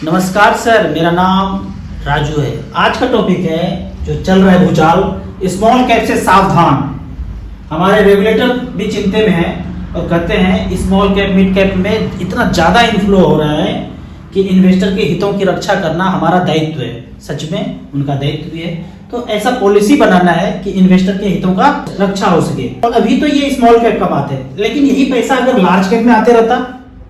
नमस्कार सर, मेरा नाम राजू है। आज का टॉपिक है जो चल रहा है भूचाल, स्मॉल कैप से सावधान। हमारे रेगुलेटर भी चिंता में है और कहते हैं स्मॉल कैप मिड कैप में इतना ज़्यादा इन्फ्लो हो रहा है कि इन्वेस्टर के हितों की रक्षा करना हमारा दायित्व है। सच में उनका दायित्व भी है, तो ऐसा पॉलिसी बनाना है कि इन्वेस्टर के हितों का रक्षा हो सके। और अभी तो ये स्मॉल कैप का बात है, लेकिन यही पैसा अगर लार्ज कैप में आते रहता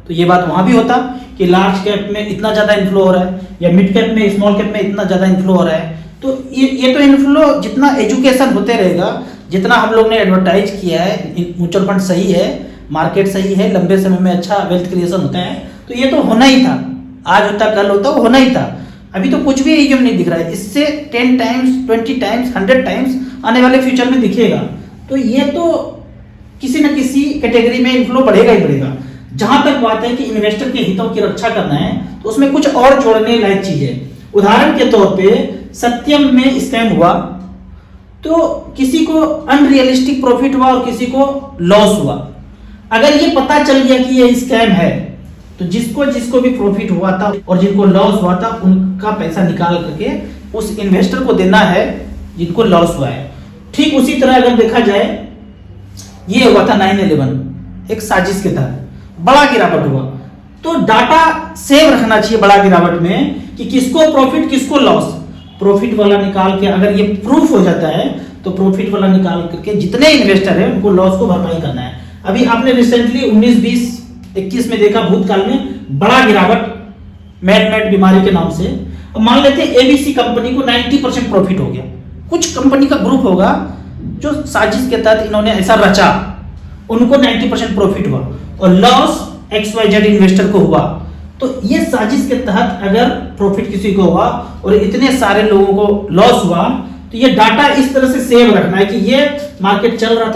तो ये बात वहां भी होता कि लार्ज कैप में इतना ज्यादा इन्फ्लो हो रहा है या मिड कैप में स्मॉल कैप में इतना ज्यादा इन्फ्लो हो रहा है। तो ये तो इन्फ्लो जितना एजुकेशन होते रहेगा, जितना हम लोग ने एडवर्टाइज किया है, म्यूचुअल फंड सही है, मार्केट सही है, लंबे समय में अच्छा वेल्थ क्रिएशन होता है, तो ये तो होना ही था। आज होता कल होता वो होना ही था। अभी तो कुछ भी एजीएम नहीं दिख रहा है, इससे 10 टाइम्स 20 टाइम्स 100 टाइम्स आने वाले फ्यूचर में दिखेगा। तो ये तो किसी न किसी कैटेगरी में इन्फ्लो बढ़ेगा ही बढ़ेगा। जहां तक बात है कि इन्वेस्टर के हितों की रक्षा करना है, तो उसमें कुछ और जोड़ने लायक चीज है। उदाहरण के तौर पे सत्यम में स्कैम हुआ तो किसी को अनरियलिस्टिक प्रॉफिट हुआ और किसी को लॉस हुआ। अगर ये पता चल गया कि ये स्कैम है, तो जिसको जिसको भी प्रॉफिट हुआ था और जिनको लॉस हुआ था, उनका पैसा निकाल करके उस इन्वेस्टर को देना है जिनको लॉस हुआ है। ठीक उसी तरह अगर देखा जाए, ये हुआ था 9/11, एक साजिश के तहत बड़ा गिरावट हुआ, तो डाटा सेव रखना चाहिए बड़ा गिरावट में कि किसको प्रॉफिट किसको लॉस। प्रॉफिट वाला निकाल के अगर ये प्रूफ हो जाता है तो प्रॉफिट वाला निकाल करके जितने इन्वेस्टर है उनको लॉस को भरपाई करना है। अभी आपने रिसेंटली 19, 20, 21 में देखा, भूतकाल में बड़ा गिरावट मैड बीमारी के नाम से। अब मान लेते हैं एबीसी कंपनी को 90% प्रॉफिट हो गया। कुछ कंपनी का ग्रुप होगा जो साजिश के तहत इन्होंने ऐसा रचा, उनको 90% प्रॉफिट हुआ और लॉस XYZ इन्वेस्टर को हुआ। तो ये साजिश के तहत अगर प्रॉफिट किसी को हुआ और इतने सारे लोगों को लॉस हुआ, तो ये डाटा इस तरह से सेव रखना है कि ये मार्केट चल रहा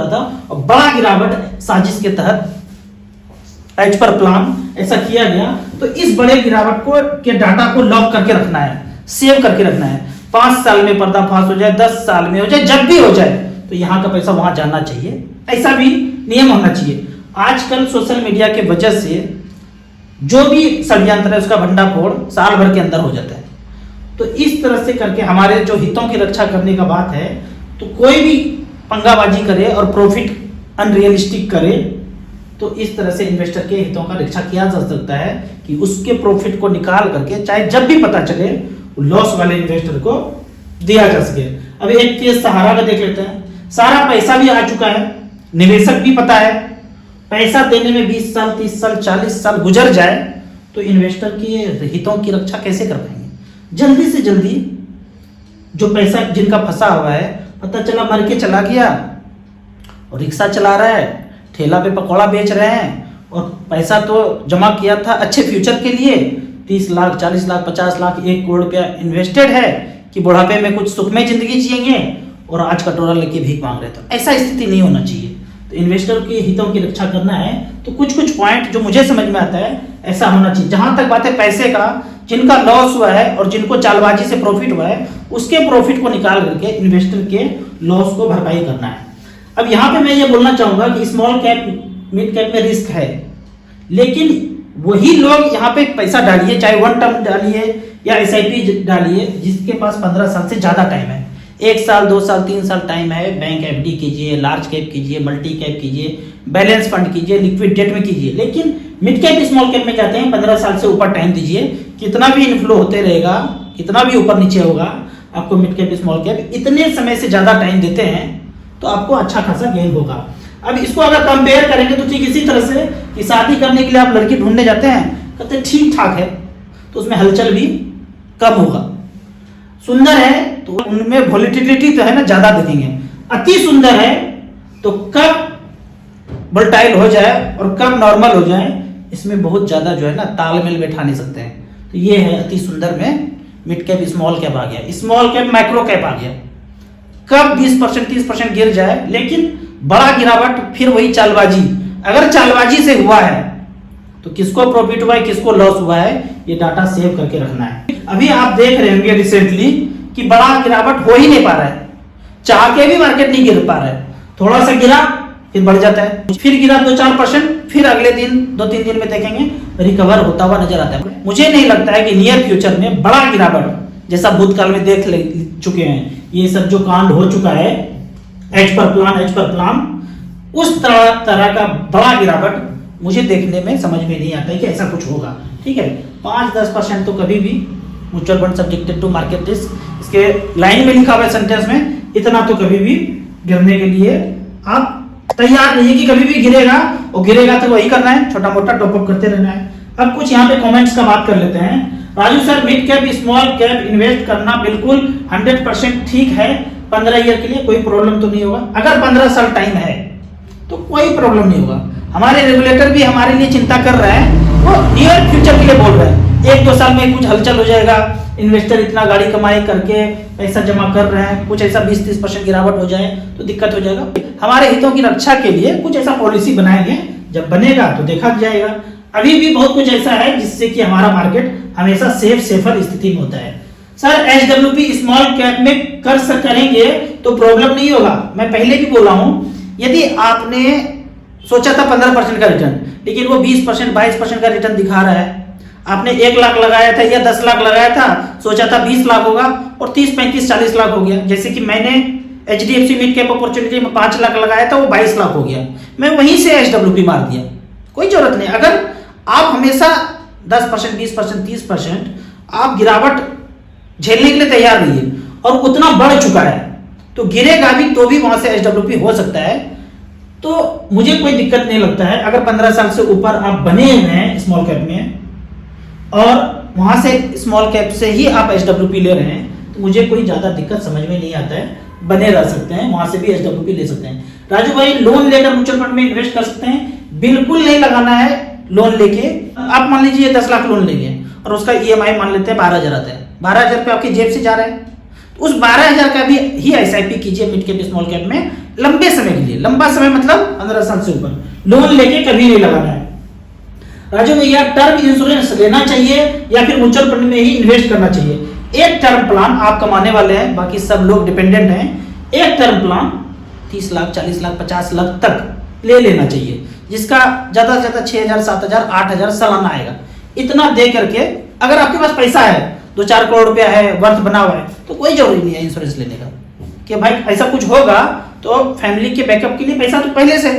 था और बड़ा गिरावट साजिश के तहत एज पर प्लान ऐसा किया गया। तो इस बड़े गिरावट को के डाटा को लॉक करके रखना है, सेव करके रखना है। 5 साल में पर्दाफाश हो जाए, 10 साल में हो जाए, जब भी हो जाए, तो यहाँ का पैसा वहां जाना चाहिए। ऐसा भी नियम होना चाहिए। आजकल सोशल मीडिया के वजह से जो भी षड्यंत्र है उसका भंडाफोड़ साल भर के अंदर हो जाता है। तो इस तरह से करके हमारे जो हितों की रक्षा करने का बात है, तो कोई भी पंगाबाजी करे और प्रॉफिट अनरियलिस्टिक करे, तो इस तरह से इन्वेस्टर के हितों का रक्षा किया जा सकता है कि उसके प्रॉफिट को निकाल करके, चाहे जब भी पता चले, लॉस वाले इन्वेस्टर को दिया जा सके। अभी एक केस सहारा का देख लेते हैं। सारा पैसा भी आ चुका है, निवेशक भी पता है, पैसा देने में 20 साल 30 साल 40 साल गुजर जाए, तो इन्वेस्टर के हितों की रक्षा कैसे कर पाएंगे? जल्दी से जल्दी जो पैसा जिनका फंसा हुआ है, पता चला मर के चला गया और रिक्शा चला रहा है, ठेला पे पकौड़ा बेच रहे हैं और पैसा तो जमा किया था अच्छे फ्यूचर के लिए, 30 लाख 40 लाख 50 लाख 1 करोड़ रुपया इन्वेस्टेड है कि बुढ़ापे में कुछ सुखमय जिंदगी जिएंगे, और आज कटोरा लेके भीख मांग रहे। तो ऐसा स्थिति नहीं होना चाहिए। तो इन्वेस्टर के हितों की रक्षा करना है तो कुछ पॉइंट जो मुझे समझ में आता है ऐसा होना चाहिए। जहां तक बात है पैसे का, जिनका लॉस हुआ है और जिनको चालबाजी से प्रॉफिट हुआ है, उसके प्रॉफिट को निकाल करके इन्वेस्टर के लॉस को भरपाई करना है। अब यहाँ पे मैं ये बोलना चाहूंगा कि स्मॉल कैप मिड कैप में रिस्क है, लेकिन वही लोग यहाँ पे पैसा डालिए, चाहे 1 टर्म डालिए या SIP डालिए, जिसके पास 15 साल से ज्यादा टाइम है। 1 साल 2 साल 3 साल टाइम है, बैंक FD कीजिए, लार्ज कैप कीजिए, मल्टी कैप कीजिए, बैलेंस फंड कीजिए, लिक्विड डेट में कीजिए। लेकिन मिड कैप स्मॉल कैप में जाते हैं, 15 साल से ऊपर टाइम दीजिए। कितना भी इनफ्लो होते रहेगा, कितना भी ऊपर नीचे होगा, आपको मिड कैप स्मॉल कैप इतने समय से ज्यादा टाइम देते हैं तो आपको अच्छा खासा गेन होगा। अब इसको अगर कंपेयर करेंगे तो ठीक इसी तरह से कि शादी करने के लिए आप लड़की ढूंढने जाते हैं, कहते हैं ठीक ठाक है, तो उसमें हलचल भी कम होगा। सुंदर है तो उनमें वोलेटिलिटी तो है ना, ज्यादा दिखेंगे। अति सुंदर है तो कब वोलेटाइल हो जाए और कब नॉर्मल हो जाए, इसमें बहुत ज्यादा जो है ना तालमेल बैठा नहीं सकते हैं। तो ये है अति सुंदर में मिड कैप स्मॉल कैप आ गया, स्मॉल कैप माइक्रो कैप आ गया। कब 20% 30% गिर जाए, लेकिन बड़ा गिरावट फिर वही चालबाजी। अगर चालबाजी से हुआ है तो किसको प्रॉफिट हुआ है किसको लॉस हुआ है, ये डाटा सेव करके रखना है। अभी आप देख रहे होंगे रिसेंटली कि बड़ा गिरावट हो ही नहीं पा रहा है, चाह के भी मार्केट नहीं गिर पा रहा है। थोड़ा सा गिरा फिर बढ़ जाता है, फिर गिरा 2-4%, फिर अगले दिन 2-3 दिन में देखेंगे रिकवर होता हुआ नजर आता है। मुझे नहीं लगता है कि नियर फ्यूचर में बड़ा गिरावट जैसा भूतकाल में देख चुके हैं, ये सब जो कांड हो चुका है एज पर प्लान, उस तरह का बड़ा गिरावट मुझे देखने में समझ में नहीं आता है कि ऐसा कुछ होगा। ठीक है, 5-10% तो कभी भी mutual fund subjected to market risk, इसके लाइन में लिखा हुआ है सेंटेंस में, इतना तो कभी भी गिरने के लिए आप तैयार नहीं कि कभी भी गिरेगा, और गिरेगा तो वही करना है, छोटा मोटा टॉपअप करते रहना है। अब कुछ यहाँ पे कमेंट्स का बात कर लेते हैं। Raju sir, mid cap small cap invest करना बिल्कुल 100% ठीक है, 15 ईयर के लिए कोई प्रॉब्लम तो नहीं होगा? अगर 15 साल टाइम है तो कोई प्रॉब्लम नहीं होगा। हमारे रेगुलेटर भी हमारे लिए चिंता कर रहे हैं, वो नियर फ्यूचर के लिए बोल रहे हैं। 1-2 साल में कुछ हलचल हो जाएगा, इन्वेस्टर इतना गाड़ी कमाई करके पैसा जमा कर रहे हैं, कुछ ऐसा 20-30% गिरावट हो जाए तो दिक्कत हो जाएगा। हमारे हितों की रक्षा के लिए कुछ ऐसा पॉलिसी बनाएंगे, जब बनेगा तो देखा जाएगा। अभी भी बहुत कुछ ऐसा है जिससे कि हमारा मार्केट हमेशा सेफर स्थिति में होता है। सर, एचडब्ल्यूपी स्मॉल कैप में करेंगे तो प्रॉब्लम नहीं होगा? मैं पहले भी बोला हूं, यदि आपने सोचा था 15% का रिटर्न, लेकिन वो 20% 22% का रिटर्न दिखा रहा है, आपने 1 लाख लगाया था या 10 लाख लगाया था, सोचा था 20 लाख होगा और 30, 35, 40 लाख हो गया। जैसे कि मैंने एचडीएफसी मिड कैप अपॉर्चुनिटी में 5 लाख लगाया था, वो 22 लाख हो गया, मैं वहीं से एचडब्ल्यूपी मार दिया। कोई जरूरत नहीं। अगर आप हमेशा 10%, 20%, 30% आप गिरावट झेलने के लिए तैयार रहिए, और उतना बढ़ चुका है तो गिरेगा भी तो भी वहां से एचडब्ल्यूपी हो सकता है, तो मुझे कोई दिक्कत नहीं लगता है। अगर 15 साल से ऊपर आप बने हुए हैं स्मॉल कैप में और वहां से स्मॉल कैप से ही आप एचडब्ल्यूपी ले रहे हैं, तो मुझे कोई ज्यादा दिक्कत समझ में नहीं आता है, बने रह सकते हैं, वहां से भी एचडब्ल्यूपी ले सकते हैं। राजू भाई, लोन लेकर म्यूचुअल फंड में इन्वेस्ट कर सकते हैं? बिल्कुल नहीं लगाना है लोन लेके। आप मान लीजिए 10 लाख लोन लेंगे और उसका ईएमआई मान लेते हैं 12,000 आता है, 12,000 रुपये आपकी जेब से जा रहा है, तो उस 12,000 का भी ही एसआईपी कीजिए मिड कैप स्मॉल कैप में लंबे समय के लिए। लंबा समय मतलब 15 साल से ऊपर। लोन लेके कभी नहीं लगाना है। राजू भैया, टर्म इंश्योरेंस लेना चाहिए या फिर म्यूचुअल फंड में ही इन्वेस्ट करना चाहिए? एक टर्म प्लान आप कमाने वाले हैं, बाकी सब लोग डिपेंडेंट हैं। एक टर्म प्लान 30 लाख, 40 लाख, 50 लाख तक ले लेना चाहिए, जिसका ज्यादा से ज्यादा 6,000, 7,000, 8,000 सालाना आएगा। इतना दे करके अगर आपके पास पैसा है, 2-4 करोड़ रुपया है, वर्थ बना हुआ है, तो कोई जरूरी नहीं है इंश्योरेंस लेने का कि भाई ऐसा कुछ होगा तो फैमिली के बैकअप के लिए पैसा तो पहले से।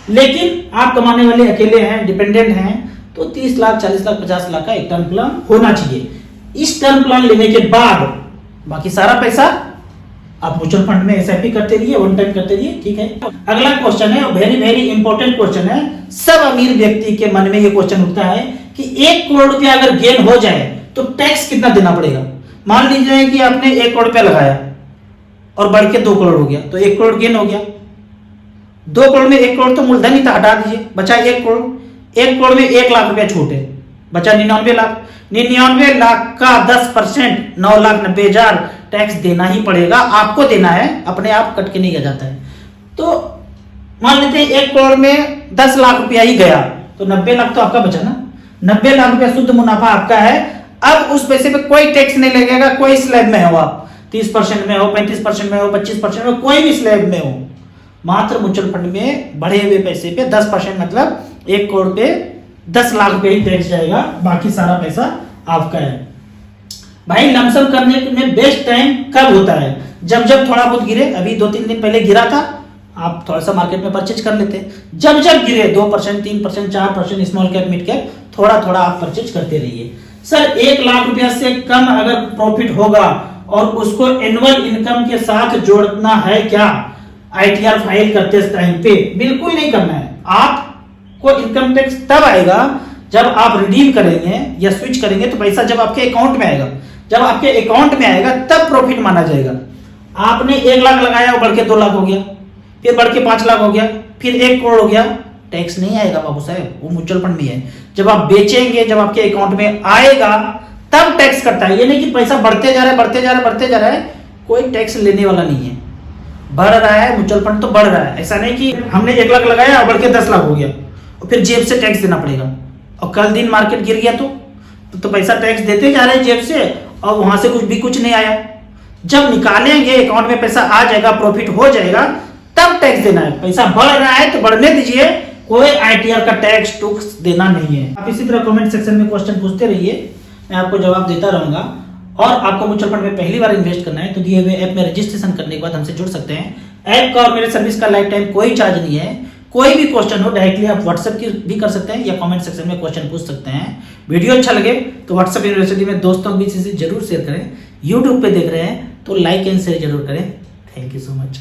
लेकिन आप कमाने वाले अकेले हैं, डिपेंडेंट हैं, तो 30 लाख, 40 लाख, 50 लाख का एक टर्म प्लान होना चाहिए। इस टर्म प्लान लेने के बाद बाकी सारा पैसा आप म्यूचुअल फंड में एसआईपी करते रहिए, वन टाइम करते रहिए। ठीक है, अगला क्वेश्चन है, वेरी वेरी इंपॉर्टेंट क्वेश्चन है। सब अमीर व्यक्ति के मन में ये क्वेश्चन उठता है कि 1 करोड़ रुपया अगर गेन हो जाए तो टैक्स कितना देना पड़ेगा? मान लीजिए कि आपने 1 करोड़ रुपया लगाया और बढ़ के 2 करोड़ हो गया, तो 1 करोड़ गेन हो गया। 2 करोड़ में 1 करोड़ तो मूलधन ही था, हटा दीजिए, बचा 1 करोड़। 1 करोड़ में 1 लाख रुपया छूट है, बचा 99 लाख। 99 लाख का 10% 9,90,000 टैक्स देना ही पड़ेगा, आपको देना है, अपने आप कट के नहीं जाता है। तो मान लेते हैं 1 करोड़ में 10 लाख रुपया ही गया, तो 90 लाख तो आपका बचा ना। 90 लाख रुपया शुद्ध मुनाफा आपका है। अब उस पैसे पे कोई टैक्स नहीं लगेगा, कोई स्लैब में हो आप, 30% में हो, 35% में हो, 25% में, कोई भी स्लैब में हो। मात्र म्यूचुअल फंड में बढ़े हुए पैसे पे 10% मतलब 1 करोड़ पे 10 लाख रुपए ही टैक्स जाएगा, बाकी सारा पैसा आपका है। भाई, लमसम करने में बेस्ट टाइम कब होता है? जब जब थोड़ा बहुत गिरे। अभी 2-3 दिन पहले गिरा था, आप थोड़ा सा मार्केट में परचेज कर लेते। जब जब गिरे 2%, 3%, 4% स्मॉल कैप मिड कैप, थोड़ा थोड़ा आप परचेज करते रहिए। सर, 1 लाख रुपया से कम अगर प्रॉफिट होगा और उसको एनुअल इनकम के साथ जोड़ना है क्या आईटीआर फाइल करते टाइम पे? बिल्कुल नहीं करना है। आपको इनकम टैक्स तब आएगा जब आप रिडीम करेंगे या स्विच करेंगे, तो पैसा जब आपके अकाउंट में आएगा, जब आपके अकाउंट में आएगा तब प्रॉफिट माना जाएगा। आपने 1 लाख लगाया और बढ़ के 2 लाख हो गया, फिर बढ़ के 5 लाख हो गया, फिर 1 करोड़ हो गया, टैक्स नहीं आएगा बाबू साहब, वो म्यूचुअल फंड में है। जब आप बेचेंगे, जब आपके अकाउंट में आएगा तब टैक्स कटता है। ये नहीं कि पैसा बढ़ते जा रहा है, बढ़ते जा रहा है, बढ़ते जा रहा है, कोई टैक्स लेने वाला नहीं है। बढ़ रहा है म्यूचुअल फंड तो बढ़ रहा है, ऐसा नहीं कि हमने 1 लाख लगाया और बढ़ के 10 लाख हो गया और फिर जेब से टैक्स देना पड़ेगा, और कल दिन मार्केट गिर गया तो पैसा टैक्स देते जा रहे हैं जेब से, और वहां से कुछ नहीं आया। जब निकालेंगे अकाउंट में पैसा आ जाएगा, प्रॉफिट हो जाएगा, तब टैक्स देना है। पैसा बढ़ रहा है तो बढ़ने दीजिए, कोई ITR का टैक्स टूक्स देना नहीं है। आप इसी तरह कमेंट सेक्शन में क्वेश्चन पूछते रहिए, मैं आपको जवाब देता रहूंगा। और आपको म्यूचुअल फंड में पहली बार इन्वेस्ट करना है तो दिए हुए ऐप में रजिस्ट्रेशन करने के बाद हमसे जुड़ सकते हैं। ऐप का और मेरे सर्विस का लाइफ टाइम कोई चार्ज नहीं है। कोई भी क्वेश्चन हो डायरेक्टली आप व्हाट्सएप की भी कर सकते हैं या कमेंट सेक्शन में क्वेश्चन पूछ सकते हैं। वीडियो अच्छा लगे तो व्हाट्सएप यूनिवर्सिटी में दोस्तों के बीच इसे जरूर शेयर करें। यूट्यूब पे देख रहे हैं तो लाइक एंड शेयर जरूर करें। Thank you so much.